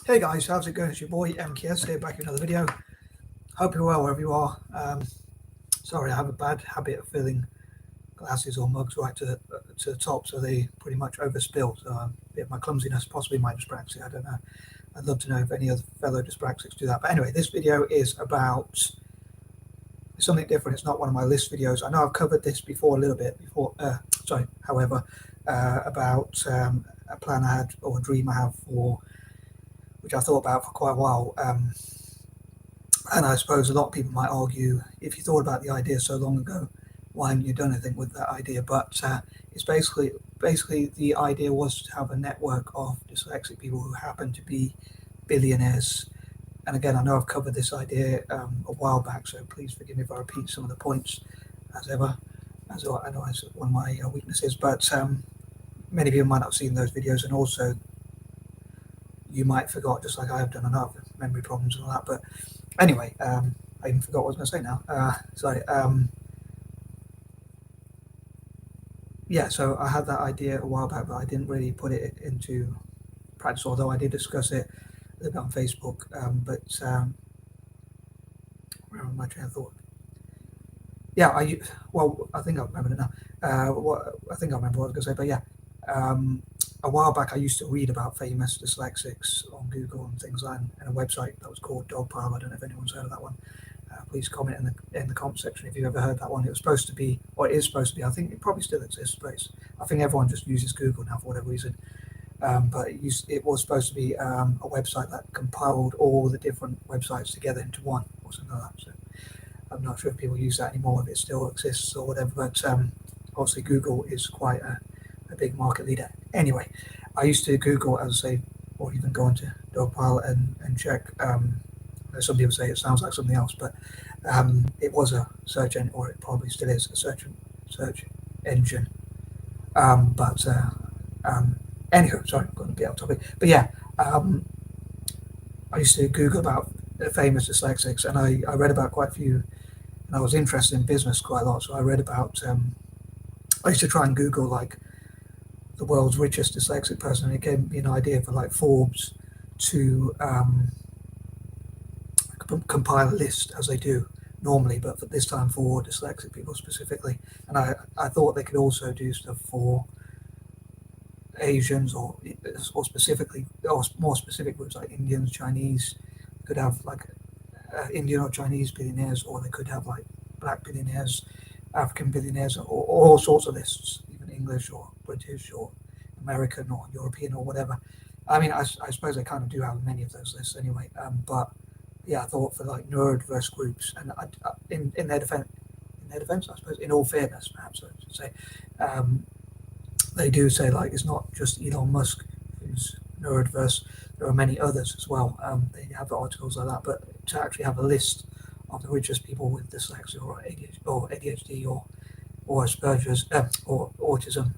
Hey guys, how's it going? It's your boy M.K.S here, back in another video. Hope you're well wherever you are. Sorry, I have a bad habit of filling glasses or mugs right to the top, so they pretty much overspill. So a bit of my clumsiness, possibly my dyspraxia, I don't know. I'd love to know if any other fellow dyspraxics do that. But anyway, this video is about something different. It's not one of my list videos. I know I've covered this before a little bit before. However, about a plan I had or a dream I have for, which I thought about for quite a while. And I suppose a lot of people might argue, if you thought about the idea so long ago, why haven't you done anything with that idea? But it's basically the idea was to have a network of dyslexic people who happen to be billionaires. And again, I know I've covered this idea a while back, so please forgive me if I repeat some of the points, as ever, as I know it's one of my weaknesses. But many people might not have seen those videos, and also you might forgot, just like I have done. I know I have memory problems and all that, but anyway, I even forgot what I was going to say now. Sorry. Yeah, so I had that idea a while back, but I didn't really put it into practice, although I did discuss it a little bit on Facebook. Where am I train of thought? Yeah, I think I remember it now. I think I remember what I was going to say, but yeah. A while back, I used to read about famous dyslexics on Google and things like that, and a website that was called Dogpile. I don't know if anyone's heard of that one. Please comment in the comment section if you've ever heard that one. It was supposed to be, or it is supposed to be. I think it probably still exists, but I think everyone just uses Google now for whatever reason. But it was supposed to be a website that compiled all the different websites together into one, or something like that. So I'm not sure if people use that anymore, if it still exists or whatever. But obviously, Google is quite a big market leader. Anyway, I used to Google, as I say, or even go onto Dogpile and check. Some people say it sounds like something else, but it was a search engine, or it probably still is a search engine. Anywho, sorry, I'm going to be off topic. But yeah, I used to Google about famous dyslexics, and I read about quite a few, and I was interested in business quite a lot. So I read about. I used to try and Google like the world's richest dyslexic person, and it gave me an idea for like Forbes to compile a list, as they do normally, but for this time for dyslexic people specifically. And I thought they could also do stuff for Asians or specifically, or more specific groups like Indians, Chinese. Could have like Indian or Chinese billionaires, or they could have like black billionaires, African billionaires, or all sorts of lists, even English or British or American or European or whatever. I mean, I suppose they kind of do have many of those lists anyway. But yeah, I thought for like neurodiverse groups, and in their defense, I suppose, in all fairness, perhaps I should say, they do say like it's not just Elon Musk who's neurodiverse. There are many others as well. They have articles like that, but to actually have a list of the richest people with dyslexia or ADHD or Asperger's or autism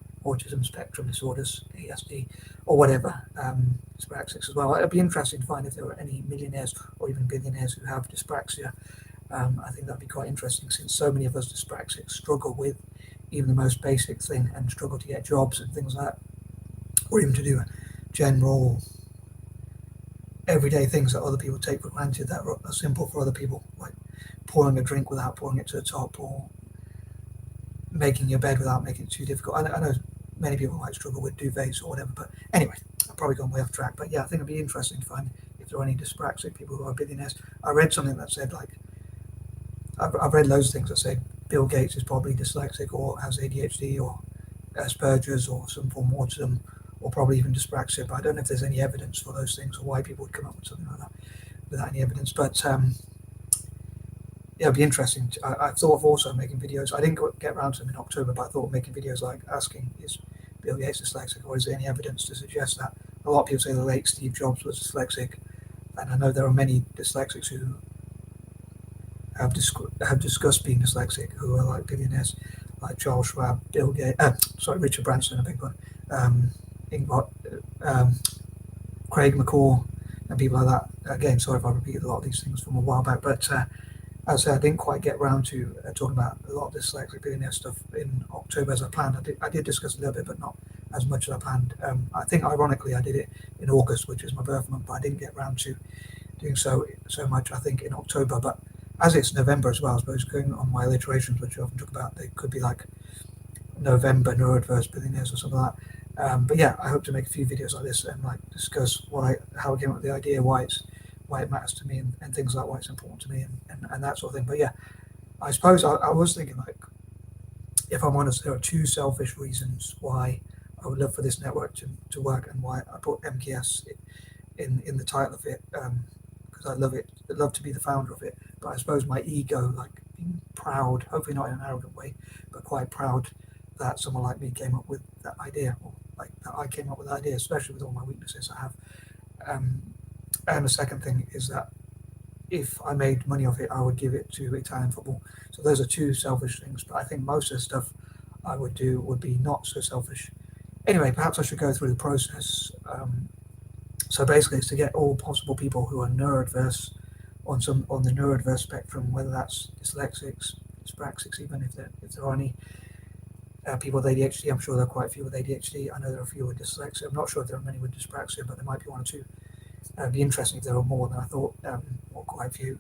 spectrum disorders, A.D.H.D, or whatever, dyspraxics as well. It'd be interesting to find if there were any millionaires or even billionaires who have dyspraxia. I think that'd be quite interesting, since so many of us dyspraxics struggle with even the most basic thing and struggle to get jobs and things like that, or even to do general everyday things that other people take for granted that are simple for other people, like pouring a drink without pouring it to the top, or making your bed without making it too difficult. I know many people might struggle with duvets or whatever, but anyway, I've probably gone way off track. But yeah, I think it'd be interesting to find if there are any dyspraxic people who are billionaires. I read something that said, like, I've read loads of things that say Bill Gates is probably dyslexic or has ADHD or Asperger's or some form of autism, or probably even dyspraxia, but I don't know if there's any evidence for those things or why people would come up with something like that without any evidence. But yeah, it'd be interesting. I thought of also making videos. I didn't get around to them in October, but I thought of making videos like asking, is Bill Gates dyslexic, or is there any evidence to suggest that? A lot of people say the late Steve Jobs was dyslexic, and I know there are many dyslexics who have discussed being dyslexic, who are like billionaires, like Charles Schwab, Bill Gates, Richard Branson, a big one, Craig McCaw, and people like that. Again, sorry if I repeated a lot of these things from a while back, but as I said, I didn't quite get around to talking about a lot of dyslexic billionaire stuff in October as I planned. I did discuss a little bit, but not as much as I planned. I think ironically I did it in August, which is my birth month, but I didn't get around to doing so much. I think in October, but as it's November as well, I suppose going on my alliterations, which I often talk about, they could be like November NeuroDIVERSE Billionaires or something like that. But yeah, I hope to make a few videos like this and like discuss how I came up with the idea, why it matters to me, and things like why it's important to me, and that sort of thing. But yeah, I suppose I was thinking, like, if I'm honest, there are two selfish reasons why I would love for this network to work, and why I put M.K.S. in the title of it, because I love it. I'd love to be the founder of it, but I suppose my ego, like being proud, hopefully not in an arrogant way, but quite proud that someone like me came up with that idea, or like that I came up with the idea, especially with all my weaknesses I have. And the second thing is that if I made money off it, I would give it to Italian football. So those are two selfish things, but I think most of the stuff I would do would be not so selfish. Anyway, perhaps I should go through the process. So basically, it's to get all possible people who are neurodiverse on the neurodiverse spectrum, whether that's dyslexics, dyspraxics, even if there are any people with ADHD. I'm sure there are quite a few with ADHD. I know there are a few with dyslexia. I'm not sure if there are many with dyspraxia, but there might be one or two. It'd be interesting if there were more than I thought, or quite a few.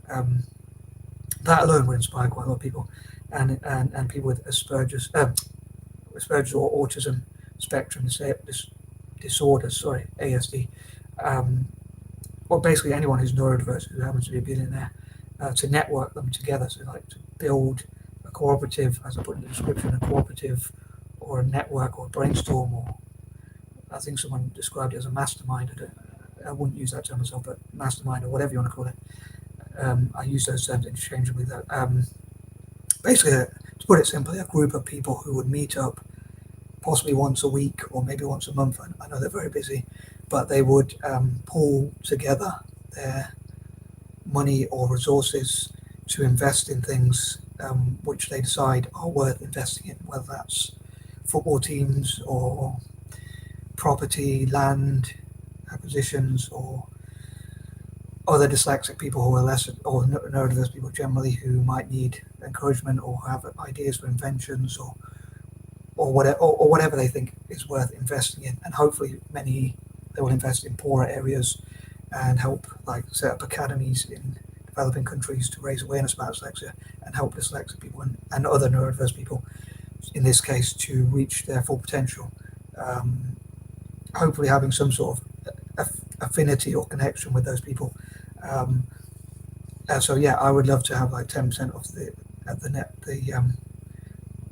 That alone would inspire quite a lot of people, and people with Asperger's or autism spectrum disorders. Sorry, A.D.H.D. Or basically anyone who's neurodiverse who happens to be a billionaire, to network them together. So like to build a cooperative, as I put in the description, a cooperative or a network or a brainstorm, or I think someone described it as a mastermind. I wouldn't use that term myself, but mastermind or whatever you want to call it. I use those terms interchangeably. Basically, to put it simply, a group of people who would meet up possibly once a week or maybe once a month. I know they're very busy, but they would pool together their money or resources to invest in things which they decide are worth investing in, whether that's football teams or property, land acquisitions, or other dyslexic people who are less, or neurodiverse people generally who might need encouragement or have ideas for inventions, or whatever they think is worth investing in. And hopefully they will invest in poorer areas and help like set up academies in developing countries to raise awareness about dyslexia and help dyslexic people and other neurodiverse people, in this case, to reach their full potential. Hopefully having some sort of affinity or connection with those people. So yeah, I would love to have like 10% of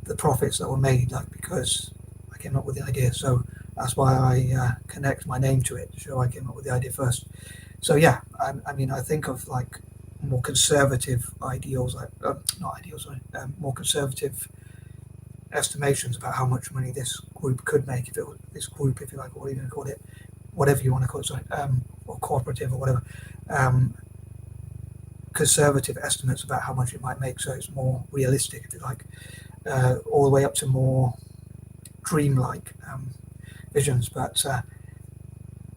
the profits that were made, like, because I came up with the idea. So that's why I connect my name to it, to show I came up with the idea first. So yeah, I mean, I think of like more conservative ideals, like not ideals, sorry, more conservative estimations about how much money this group could make, if it was this group, if you like, or what are you going to call it, whatever you want to call it, sorry, or cooperative or whatever. Conservative estimates about how much it might make, so it's more realistic, if you like, all the way up to more dreamlike visions. But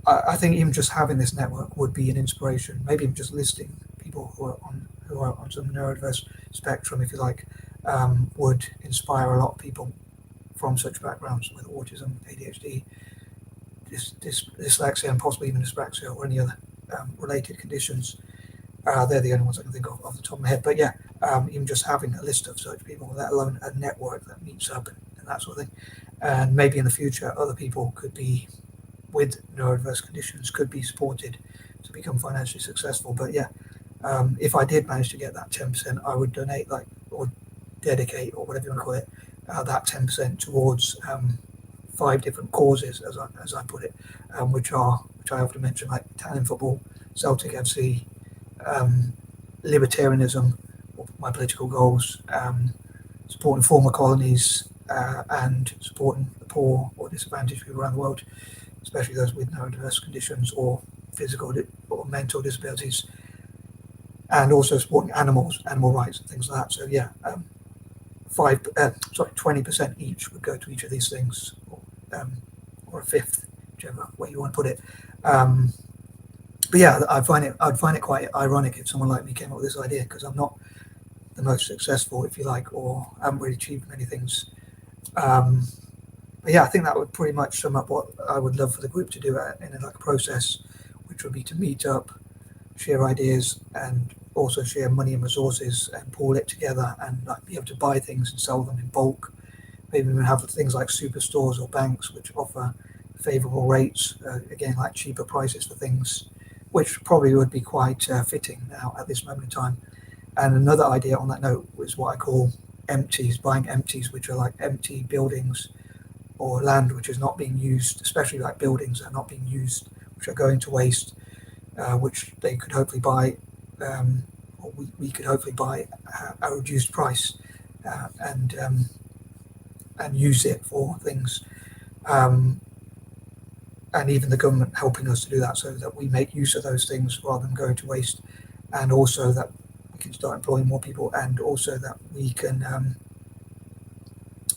I think even just having this network would be an inspiration. Maybe even just listing people who are on some neurodiverse spectrum, if you like, would inspire a lot of people from such backgrounds with autism, ADHD, dyslexia, and possibly even dyspraxia or any other related conditions. They're the only ones I can think of off the top of my head. But yeah, even just having a list of such people, let alone a network that meets up and that sort of thing. And maybe in the future, other people could be with neurodiverse conditions could be supported to become financially successful. But yeah, if I did manage to get that 10%, I would donate, like, or dedicate, or whatever you want to call it, that 10% towards 5 different causes, as I put it, which I often mention, like Italian football, Celtic FC, libertarianism, my political goals, supporting former colonies, and supporting the poor or disadvantaged people around the world, especially those with neurodiverse conditions or physical or mental disabilities, and also supporting animal rights and things like that. So yeah, 20% each would go to each of these things, or a fifth, whichever way you want to put it. But yeah, I'd find it quite ironic if someone like me came up with this idea, because I'm not the most successful, if you like, or I haven't really achieved many things But yeah, I think that would pretty much sum up what I would love for the group to do in like a process, which would be to meet up, share ideas, and also share money and resources and pool it together and like be able to buy things and sell them in bulk. Maybe we have things like superstores or banks which offer favourable rates, again like cheaper prices for things, which probably would be quite fitting now at this moment in time. And another idea on that note was what I call empties, buying empties, which are like empty buildings or land which is not being used, especially like buildings that are not being used, which are going to waste, which they could hopefully buy, or we could hopefully buy at a reduced price, and use it for things. Um, and even the government helping us to do that so that we make use of those things rather than going to waste, and also that we can start employing more people, and also that we can,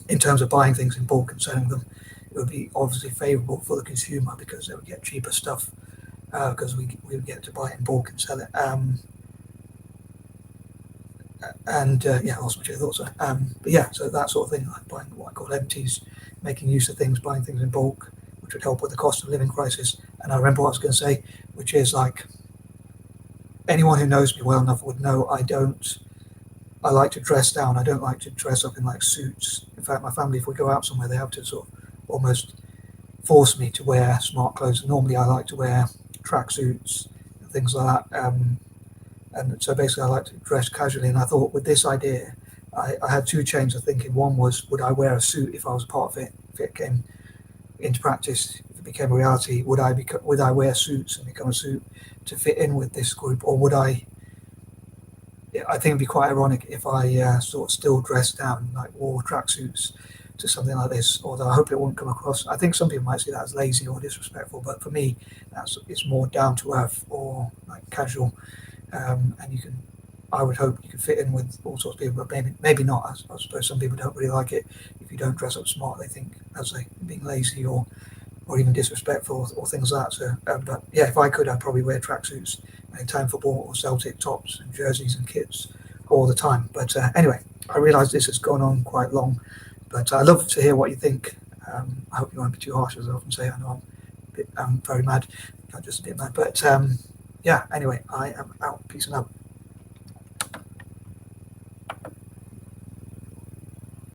in terms of buying things in bulk and selling them, it would be obviously favourable for the consumer because they would get cheaper stuff because we would get to buy it in bulk and sell it. And yeah, I lost my train of thoughts there. But yeah, so that sort of thing, like buying what I call empties, making use of things, buying things in bulk, which would help with the cost of living crisis. And I remember what I was going to say, which is like anyone who knows me well enough would know I like to dress down. I don't like to dress up in like suits. In fact, my family, if we go out somewhere, they have to sort of almost force me to wear smart clothes. Normally, I like to wear tracksuits and things like that. And so basically, I like to dress casually. And I thought with this idea, I had two chains of thinking. One was, would I wear a suit if I was a part of it? If it came into practice, if it became a reality, would I wear suits and become a suit to fit in with this group, or would I? I think it'd be quite ironic if I sort of still dressed down, like wore tracksuits to something like this. Although I hope it won't come across. I think some people might see that as lazy or disrespectful, but for me, it's more down to earth or like casual. And you can, I would hope you can fit in with all sorts of people, but maybe not. I suppose some people don't really like it if you don't dress up smart. They think, as I say, being lazy or even disrespectful or things like that. So, but yeah, if I could, I'd probably wear tracksuits in town football or Celtic tops and jerseys and kits all the time. But anyway, I realise this has gone on quite long, but I'd love to hear what you think. I hope you won't be too harsh, as I often say. I know I'm very mad, not just a bit mad, but yeah. Anyway, I am out. Peace and love.